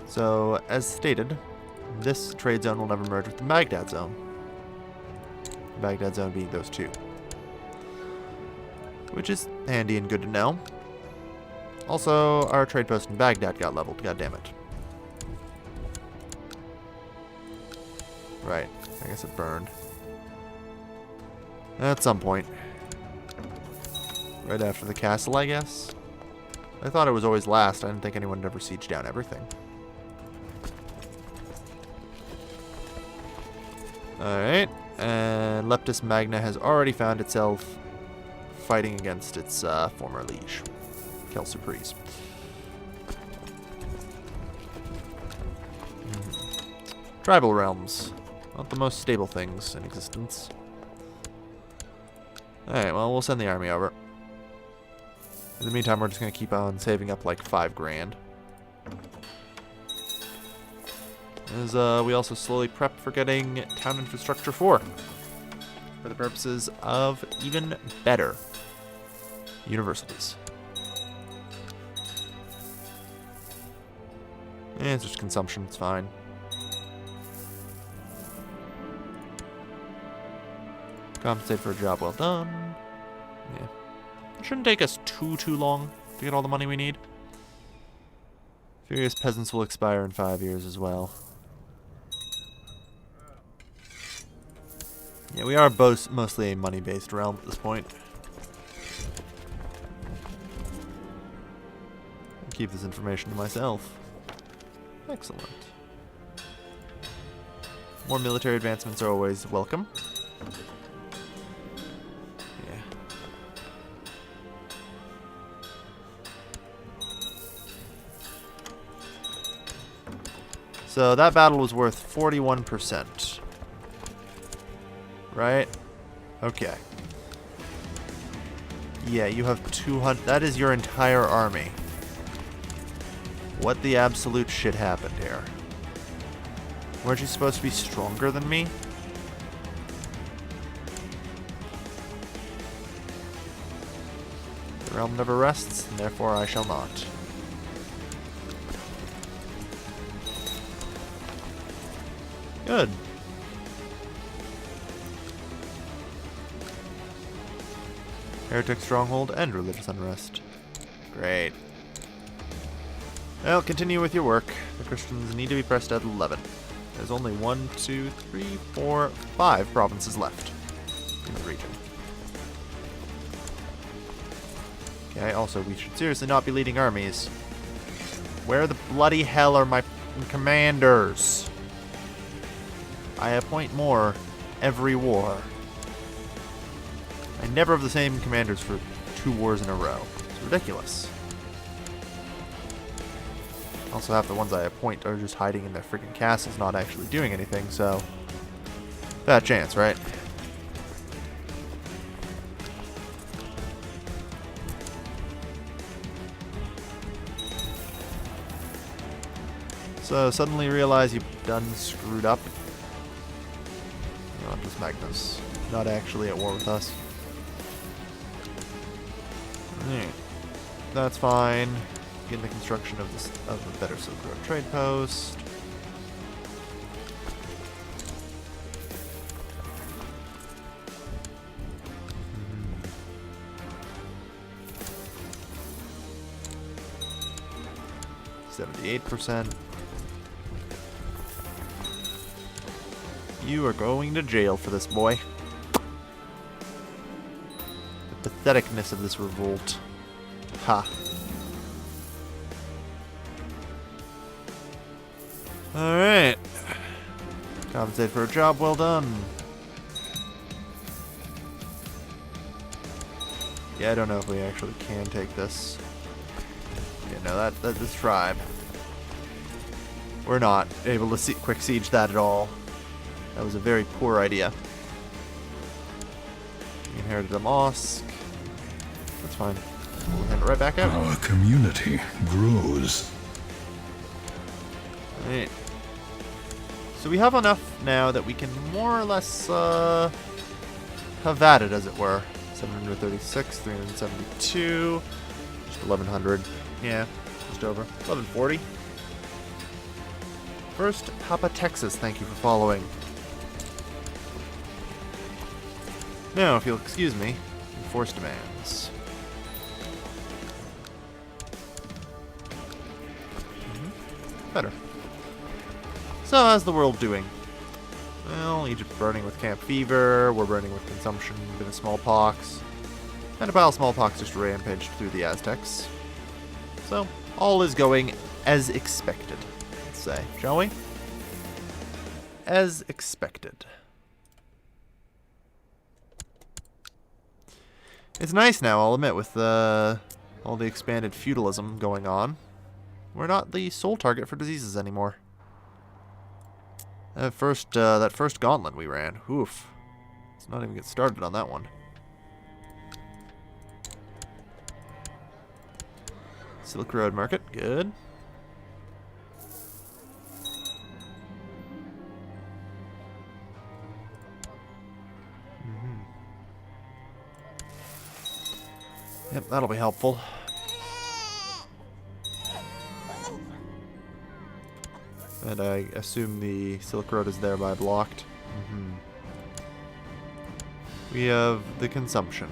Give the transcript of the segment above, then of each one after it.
So, as stated, this trade zone will never merge with the Baghdad zone. The Baghdad zone being those two. Which is handy and good to know. Also, our trade post in Baghdad got leveled, goddammit. Right, I guess it burned. At some point. Right after the castle, I guess. I thought it was always last. I didn't think anyone would ever siege down everything. Alright, and Leptis Magna has already found itself fighting against its former liege, Kelsurprise. Tribal realms. Not the most stable things in existence. Alright, well, we'll send the army over. In the meantime, we're just going to keep on saving up like 5 grand. As we also slowly prep for getting Town Infrastructure 4. For the purposes of even better universities. It's just consumption, it's fine. Compensate for a job well done. Yeah. It shouldn't take us too long to get all the money we need. Furious Peasants will expire in 5 years as well. Yeah, we are both mostly a money-based realm at this point. I'll keep this information to myself. Excellent. More military advancements are always welcome. Yeah. So that battle was worth 41%. Right? Okay. Yeah, you have 200. That is your entire army. What the absolute shit happened here? Weren't you supposed to be stronger than me? The realm never rests, and therefore I shall not. Good. Heretic stronghold and religious unrest. Great. Well, continue with your work. The Christians need to be pressed at 11. There's only 1, 2, 3, 4, 5 provinces left in the region. Okay, also, we should seriously not be leading armies. Where the bloody hell are my commanders? I appoint more every war. I never have the same commanders for 2 wars in a row. It's ridiculous. Also, half the ones I appoint are just hiding in their freaking castles, not actually doing anything, so... bad chance, right? So, suddenly realize you've done screwed up. No, just Magnus. Not actually at war with us. Alright. That's fine. Begin the construction of this a better Silk Road trade post. Mm-hmm. 78%. You are going to jail for this, boy. The patheticness of this revolt. Ha. Alright. Compensate for a job well done. Yeah, I don't know if we actually can take this. Yeah, no, that's this tribe. We're not able to quick siege that at all. That was a very poor idea. We inherited a mosque. That's fine. We'll hand it right back out. Our community grows. Alright. So we have enough now that we can more or less have at it, as it were. 736, 372, just 1100. Yeah, just over. 1140. First, Papa Texas, thank you for following. Now, if you'll excuse me, enforce demands. Better. So, how's the world doing? Well, Egypt burning with camp fever, we're burning with consumption, a bit of smallpox, and a pile of smallpox just rampaged through the Aztecs. So, all is going as expected, let's say, shall we? As expected. It's nice now, I'll admit, with all the expanded feudalism going on. We're not the sole target for diseases anymore. That first gauntlet we ran, oof. Let's not even get started on that one. Silk Road Market, good. Yep, that'll be helpful. And I assume the Silk Road is thereby blocked. We have the consumption.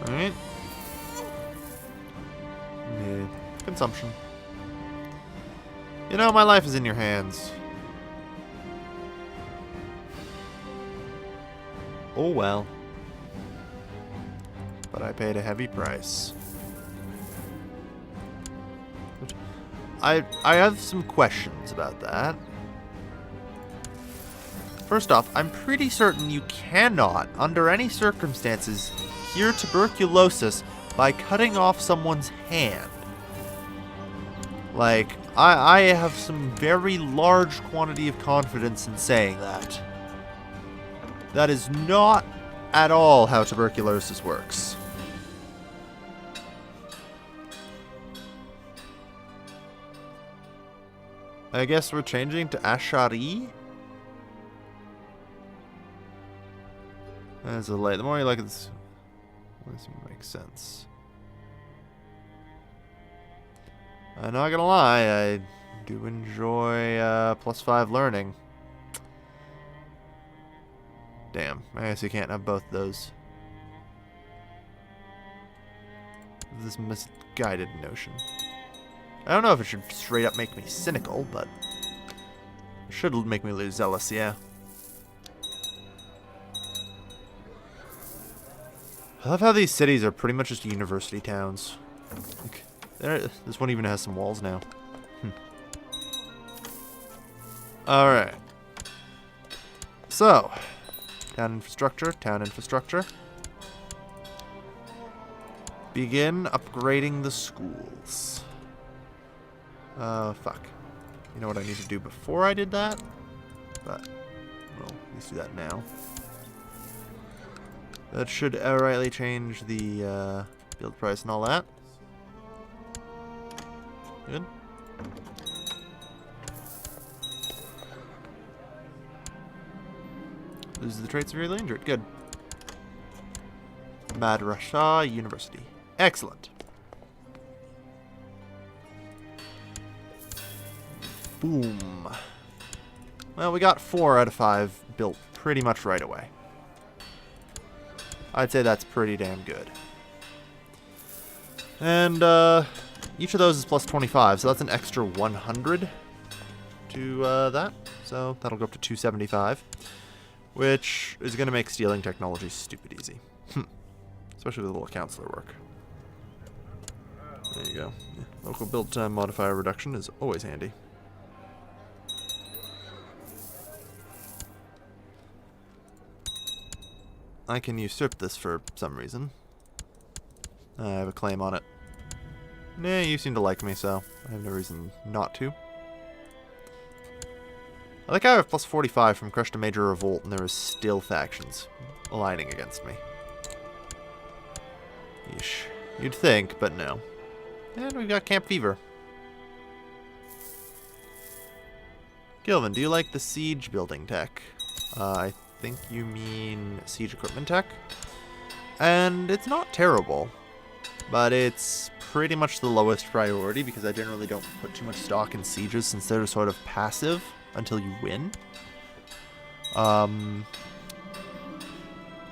Alright. Yeah, consumption. You know, my life is in your hands. Oh well. But I paid a heavy price. I have some questions about that. First off, I'm pretty certain you cannot, under any circumstances, cure tuberculosis by cutting off someone's hand. Like, I have some very large quantity of confidence in saying that. That is not at all how tuberculosis works. I guess we're changing to Ashari. As a late, the more you like it, this makes sense. I'm not gonna lie, I do enjoy +5 learning. Damn, I guess you can't have both those. This misguided notion. I don't know if it should straight up make me cynical, but it should make me lose zealous, yeah. I love how these cities are pretty much just university towns. Like, this one even has some walls now. Alright. So, town infrastructure. Begin upgrading the schools. Fuck. You know what I need to do before I did that? But, well, let's do that now. That should outrightly change the build price and all that. Good. Loses the traits severely injured. Good. Madrasa University. Excellent. Boom. Well, we got 4 out of 5 built pretty much right away. I'd say that's pretty damn good. And each of those is plus 25, so that's an extra 100 to that. So that'll go up to 275, which is going to make stealing technology stupid easy. Especially with a little counselor work. There you go. Yeah. Local build time modifier reduction is always handy. I can usurp this for some reason. I have a claim on it. Nah, you seem to like me, so I have no reason not to. I like how I have plus 45 from Crushed a Major Revolt, and there is still factions aligning against me. Yeesh. You'd think, but no. And we've got Camp Fever. Gilvin, do you like the siege building tech? I think you mean siege equipment tech. And it's not terrible. but it's pretty much the lowest priority because I generally don't put too much stock in sieges since they're sort of passive until you win.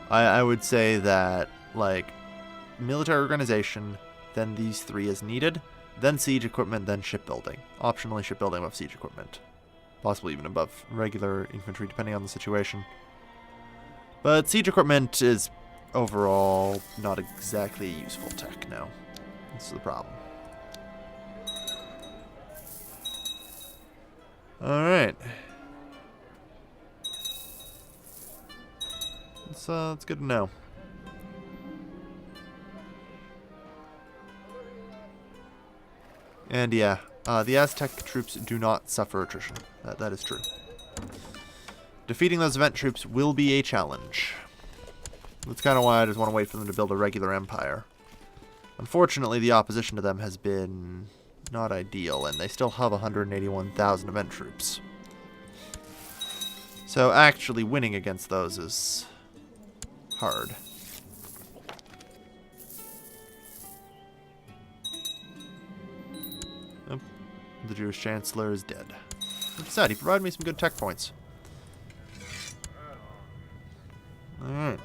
I would say that, like, military organization, then these three as needed, then siege equipment, then shipbuilding. Optionally shipbuilding above siege equipment. Possibly even above regular infantry, depending on the situation. But siege equipment is overall not exactly a useful tech now. That's the problem. Alright. It's good to know. And yeah, the Aztec troops do not suffer attrition. That is true. Defeating those event troops will be a challenge. That's kind of why I just want to wait for them to build a regular empire. Unfortunately, the opposition to them has been not ideal, and they still have 181,000 event troops. So actually winning against those is hard. Oh, the Jewish Chancellor is dead. That's sad, he provided me some good tech points. Alright.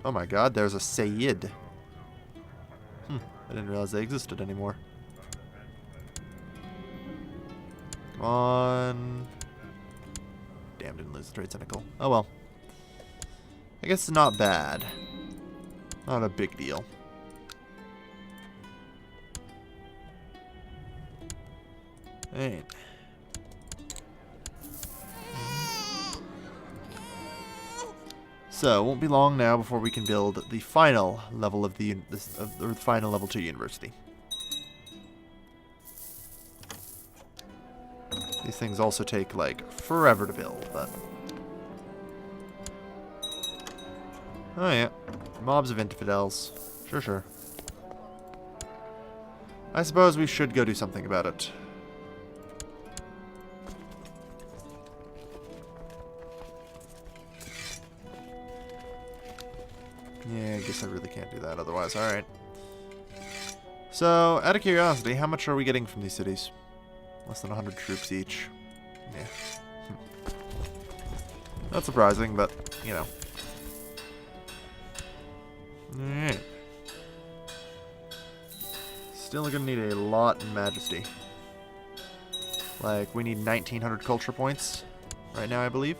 Oh my god, there's a Sayyid. I didn't realize they existed anymore. Come on. Damn, didn't lose the trade cycle. Oh well. I guess it's not bad. Not a big deal. Alright. So, it won't be long now before we can build the final level of the final level 2 university. These things also take like forever to build, but oh yeah, mobs of infidels. Sure. I suppose we should go do something about it. Yeah, I guess I really can't do that otherwise. Alright. So, out of curiosity, how much are we getting from these cities? Less than 100 troops each. Yeah. Not surprising, but, you know. Alright. Still gonna need a lot in Majesty. Like, we need 1,900 culture points right now, I believe.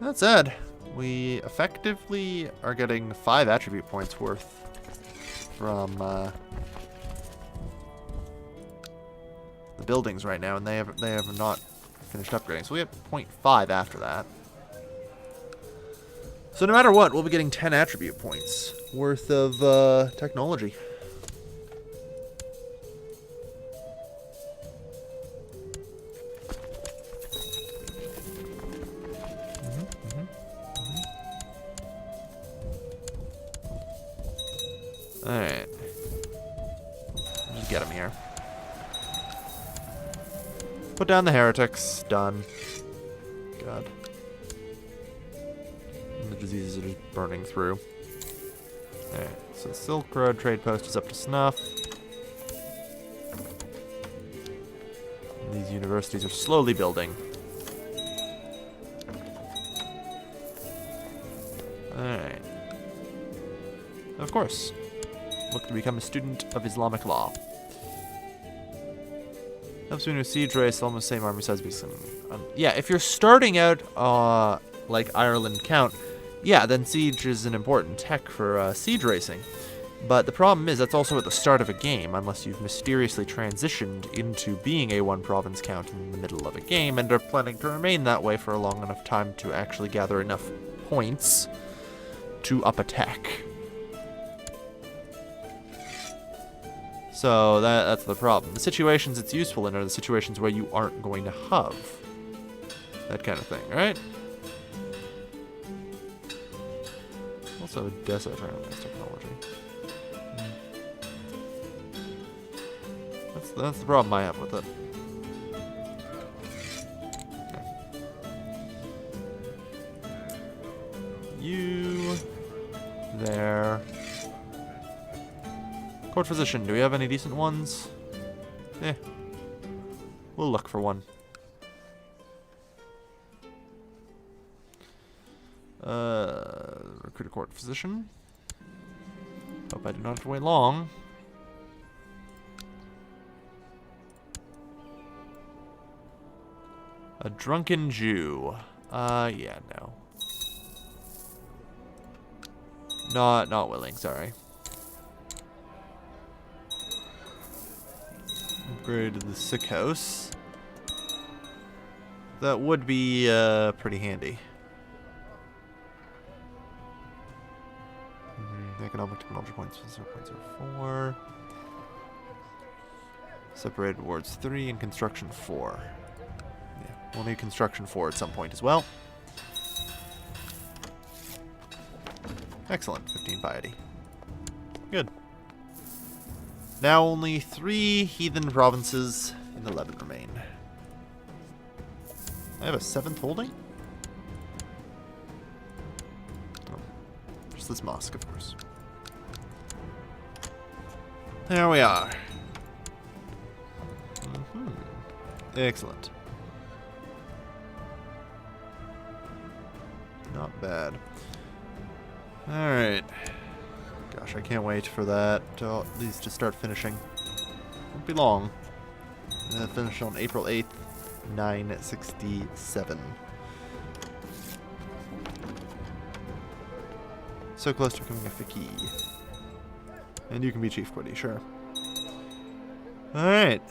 That said, we effectively are getting 5 attribute points worth from the buildings right now, and they have not finished upgrading. So we have 0.5 after that. So no matter what, we'll be getting 10 attribute points worth of technology. Alright. Just get him here. Put down the heretics. Done. God. And the diseases are just burning through. Alright, so the Silk Road trade post is up to snuff. And these universities are slowly building. Alright. Of course. Look to become a student of Islamic law. Helps you in a siege race, almost same army size. Yeah, if you're starting out like Ireland Count, yeah, then siege is an important tech for siege racing. But the problem is that's also at the start of a game, unless you've mysteriously transitioned into being a one province count in the middle of a game and are planning to remain that way for a long enough time to actually gather enough points to up a tech. So that's the problem. The situations it's useful in are the situations where you aren't going to have that kind of thing, right? Also, Odessa apparently has technology. That's the problem I have with it. Okay. You there. Court physician, do we have any decent ones? Eh. We'll look for one. Recruit a court physician. Hope I do not have to wait long. A drunken Jew. Yeah, no. Not willing, sorry. Upgrade to the sick house. That would be, pretty handy. Economic technology points 0.04. Separated wards 3 and construction 4. Yeah, we'll need construction 4 at some point as well. Excellent, 15 piety. Good. Now only 3 heathen provinces and 11 remain. I have a 7th holding? Oh, just this mosque, of course. There we are. Excellent. Not bad. Alright. Gosh, I can't wait for that to these to start finishing. Won't be long. Finish on April 8th, 967. So close to becoming a Faqih. And you can be Chief Quiddy, sure. Alright.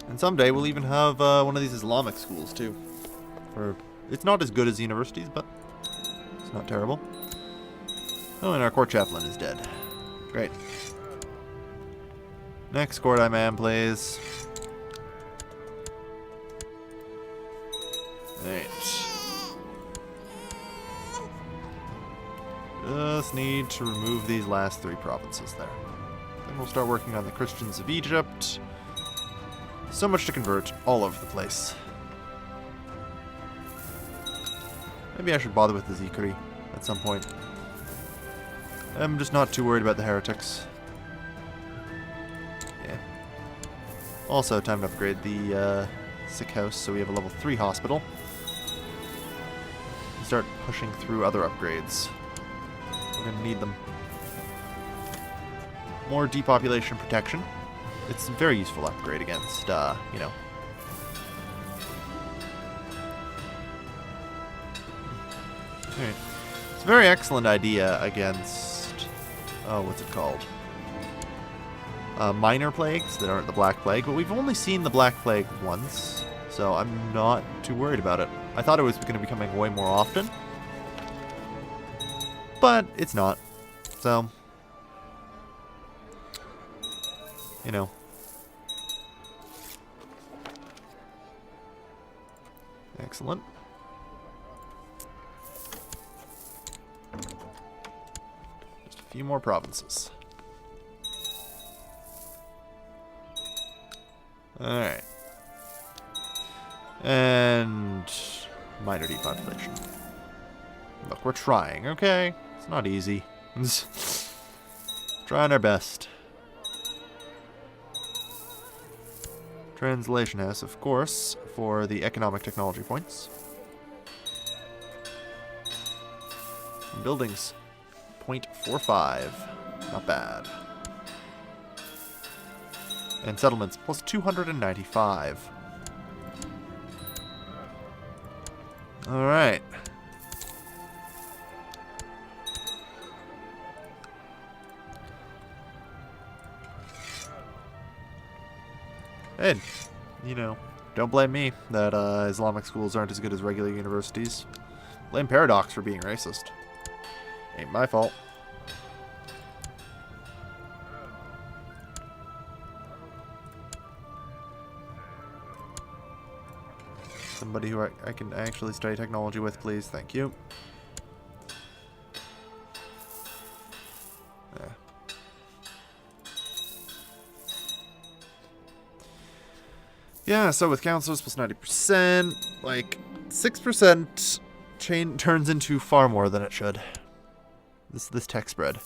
And someday we'll even have one of these Islamic schools, too. Or it's not as good as universities, but it's not terrible. Oh, and our court chaplain is dead. Great. Next court I man, please. Alright. Just need to remove these last 3 provinces there. Then we'll start working on the Christians of Egypt. So much to convert all over the place. Maybe I should bother with the Zikri at some point. I'm just not too worried about the heretics. Yeah. Also, time to upgrade the sick house so we have a level 3 hospital. And start pushing through other upgrades. We're going to need them. More depopulation protection. It's a very useful upgrade against, you know. Alright. It's a very excellent idea against, oh, what's it called? Minor plagues that aren't the Black Plague, but we've only seen the Black Plague once, so I'm not too worried about it. I thought it was going to be coming way more often, but it's not. So, you know. Excellent. Just a few more provinces. Alright. And minor depopulation. Look, we're trying, okay? It's not easy. Trying our best. Translation house, of course, for the economic technology points. Buildings, 0.45. Not bad. And settlements, plus 295. Alright. Hey, you know, don't blame me that Islamic schools aren't as good as regular universities. Blame Paradox for being racist. Ain't my fault. Somebody who I can actually study technology with, please. Thank you. Yeah. Yeah, so with counselors plus 90%, like 6% turns into far more than it should. This tech spread.